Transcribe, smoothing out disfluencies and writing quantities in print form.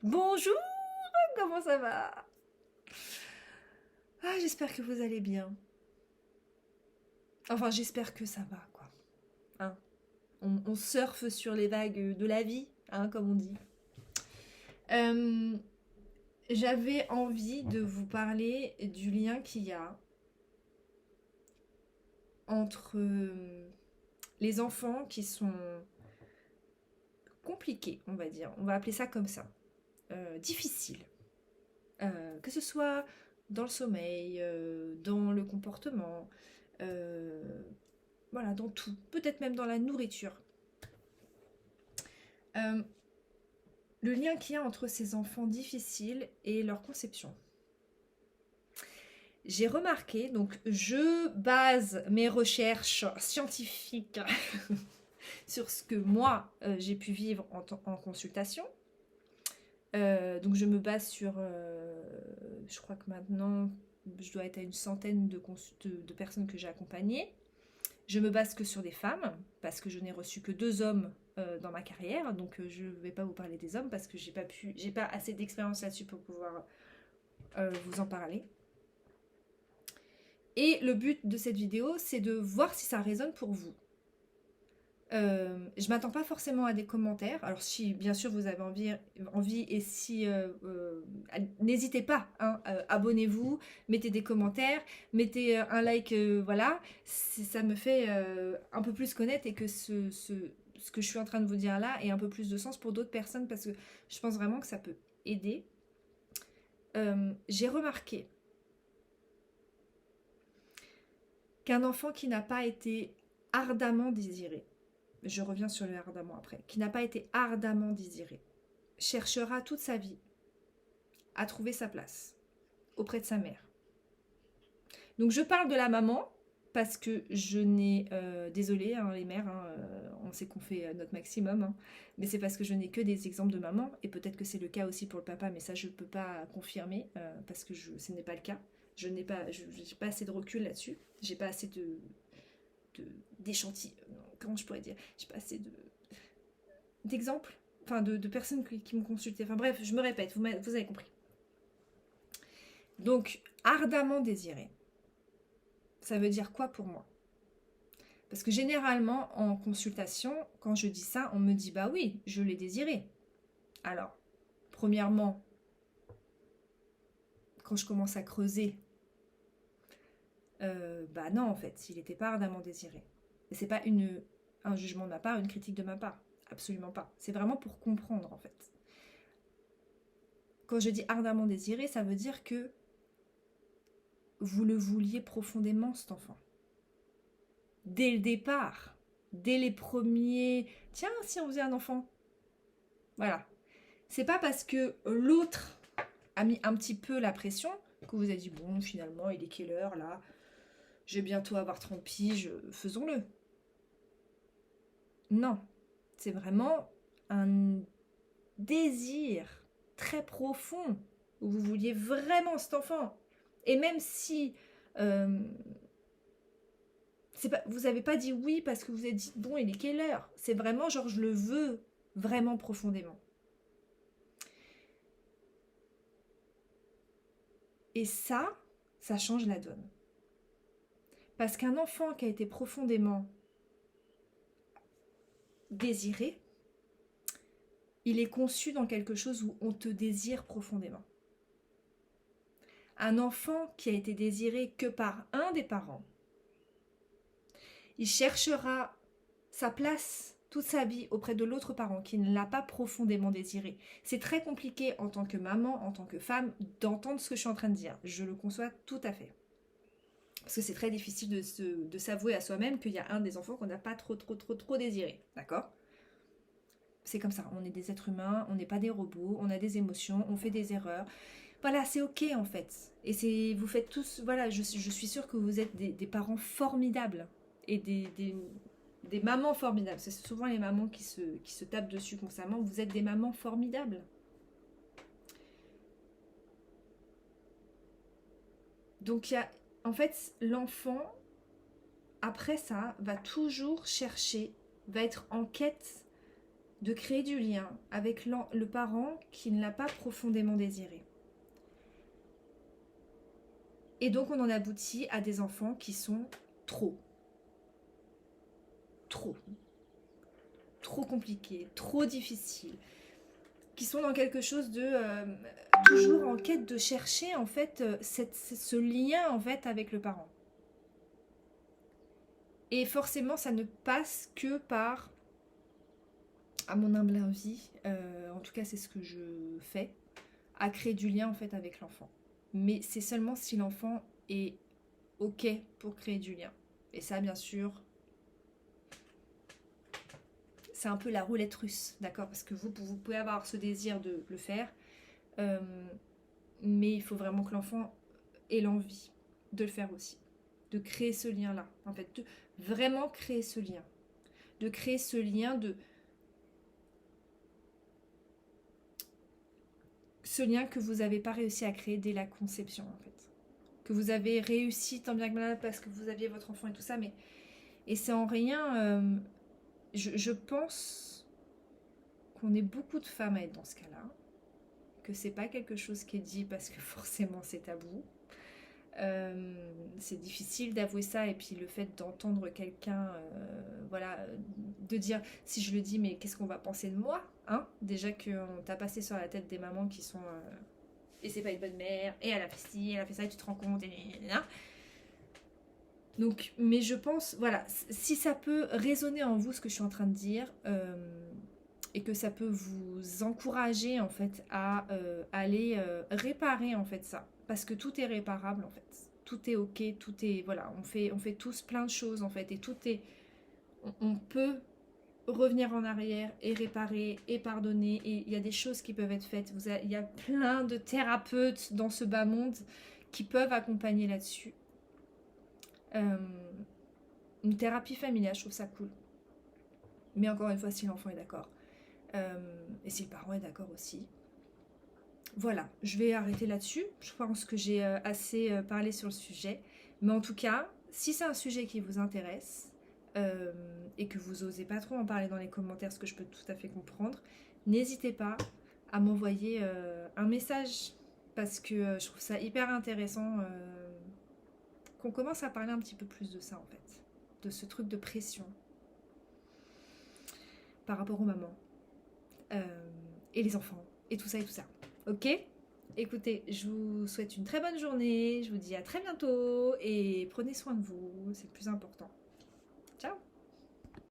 Bonjour, comment ça va? Ah, j'espère que vous allez bien. Enfin, j'espère que ça va, quoi. Hein, on surfe sur les vagues de la vie, hein, comme on dit. Euh, J'avais envie de vous parler du lien qu'il y a entre les enfants qui sont compliqués, on va dire. On va appeler ça comme ça. Difficiles. Que ce soit dans le sommeil, dans le comportement, euh, voilà, dans tout. Peut-être même dans la nourriture. Euh, le lien qu'il y a entre ces enfants difficiles et leur conception. J'ai remarqué, donc je base mes recherches scientifiques sur ce que moi j'ai pu vivre en consultation. Donc je me base sur, je crois que maintenant je dois être à une centaine de personnes que j'ai accompagnées. Je me base que sur des femmes, parce que je n'ai reçu que 2 hommes dans ma carrière, donc je ne vais pas vous parler des hommes parce que j'ai pas assez d'expérience là-dessus pour pouvoir vous en parler. Et le but de cette vidéo, c'est de voir si ça résonne pour vous. Je m'attends pas forcément à des commentaires. Alors si bien sûr vous avez envie et si n'hésitez pas, hein, abonnez-vous, mettez des commentaires, mettez un like, voilà, ça me fait un peu plus connaître et que ce que je suis en train de vous dire là ait un peu plus de sens pour d'autres personnes parce que je pense vraiment que ça peut aider. J'ai remarqué qu'un enfant qui n'a pas été ardemment désiré, je reviens sur le ardemment après, qui n'a pas été ardemment désiré, cherchera toute sa vie à trouver sa place auprès de sa mère. Donc je parle de la maman parce que je n'ai, désolée hein, les mères, hein, on sait qu'on fait notre maximum, hein, mais c'est parce que je n'ai que des exemples de maman et peut-être que c'est le cas aussi pour le papa, mais ça je ne peux pas confirmer parce que ce n'est pas le cas. Je n'ai pas, j'ai pas assez de recul là-dessus, j'ai pas assez d'échantillons, comment je pourrais dire, j'ai pas assez d'exemples, enfin de personnes qui m'ont consulté. Enfin bref, je me répète, vous avez compris. Donc, ardemment désiré, ça veut dire quoi pour moi? Parce que généralement, en consultation, quand je dis ça, on me dit bah oui, je l'ai désiré. Alors, premièrement, quand je commence à creuser, bah non, en fait, il n'était pas ardemment désiré. Et c'est pas un jugement de ma part, une critique de ma part. Absolument pas. C'est vraiment pour comprendre, en fait. Quand je dis ardemment désiré, ça veut dire que vous le vouliez profondément, cet enfant. Dès le départ, dès les premiers... Tiens, si on faisait un enfant. Voilà. C'est pas parce que l'autre a mis un petit peu la pression que vous avez dit, bon, finalement, il est quelle heure, là? Je vais bientôt avoir 30 piges, faisons-le. Non. C'est vraiment un désir très profond où vous vouliez vraiment cet enfant. Et même si euh, vous n'avez pas dit oui parce que vous avez dit bon, il est quelle heure? C'est vraiment genre je le veux vraiment profondément. Et ça change la donne. Parce qu'un enfant qui a été profondément désiré, il est conçu dans quelque chose où on te désire profondément. Un enfant qui a été désiré que par un des parents, il cherchera sa place toute sa vie auprès de l'autre parent qui ne l'a pas profondément désiré. C'est très compliqué en tant que maman, en tant que femme, d'entendre ce que je suis en train de dire. Je le conçois tout à fait. Parce que c'est très difficile de s'avouer à soi-même qu'il y a un des enfants qu'on n'a pas trop désiré. D'accord? C'est comme ça, on est des êtres humains, on n'est pas des robots, on a des émotions, on fait des erreurs. Voilà, c'est ok en fait. Et vous faites tous, voilà, je suis sûre que vous êtes des parents formidables et des mamans formidables. C'est souvent les mamans qui se tapent dessus constamment. Vous êtes des mamans formidables. Donc, en fait, l'enfant, après ça, va toujours chercher, va être en quête de créer du lien avec le parent qui ne l'a pas profondément désiré. Et donc on en aboutit à des enfants qui sont trop compliqués, trop difficiles, qui sont dans quelque chose de toujours en quête de chercher en fait ce lien en fait avec le parent. Et forcément ça ne passe que par, à mon humble avis, en tout cas c'est ce que je fais, à créer du lien en fait avec l'enfant. Mais c'est seulement si l'enfant est ok pour créer du lien. Et ça bien sûr, c'est un peu la roulette russe, d'accord? Parce que vous pouvez avoir ce désir de le faire, mais il faut vraiment que l'enfant ait l'envie de le faire aussi, de créer ce lien-là, en fait, de vraiment créer ce lien, de créer ce lien que vous n'avez pas réussi à créer dès la conception, en fait, que vous avez réussi tant bien que mal parce que vous aviez votre enfant et tout ça, mais et c'est en rien. Je pense qu'on est beaucoup de femmes à être dans ce cas-là, que c'est pas quelque chose qui est dit parce que forcément c'est tabou. C'est difficile d'avouer ça, et puis le fait d'entendre quelqu'un, voilà, de dire, si je le dis, mais qu'est-ce qu'on va penser de moi, hein? Déjà qu'on t'a passé sur la tête des mamans qui sont et c'est pas une bonne mère, et elle a fait ci, elle a fait ça, et tu te rends compte, et donc, mais je pense, voilà, si ça peut résonner en vous ce que je suis en train de dire, et que ça peut vous encourager en fait à aller réparer en fait ça, parce que tout est réparable en fait, tout est ok, tout est, voilà, on fait tous plein de choses en fait, et tout est, on peut revenir en arrière et réparer et pardonner, et il y a des choses qui peuvent être faites. Il y a plein de thérapeutes dans ce bas monde qui peuvent accompagner là-dessus. Une thérapie familiale, je trouve ça cool, mais encore une fois, si l'enfant est d'accord, et si le parent est d'accord aussi. Voilà, je vais arrêter là-dessus. Je pense que j'ai assez parlé sur le sujet. Mais en tout cas, si c'est un sujet qui vous intéresse et que vous osez pas trop en parler dans les commentaires, ce que je peux tout à fait comprendre, n'hésitez pas à m'envoyer un message, parce que je trouve ça hyper intéressant qu'on commence à parler un petit peu plus de ça en fait, de ce truc de pression par rapport aux mamans et les enfants et tout ça et tout ça. Ok ? Écoutez, je vous souhaite une très bonne journée, je vous dis à très bientôt et prenez soin de vous, c'est le plus important.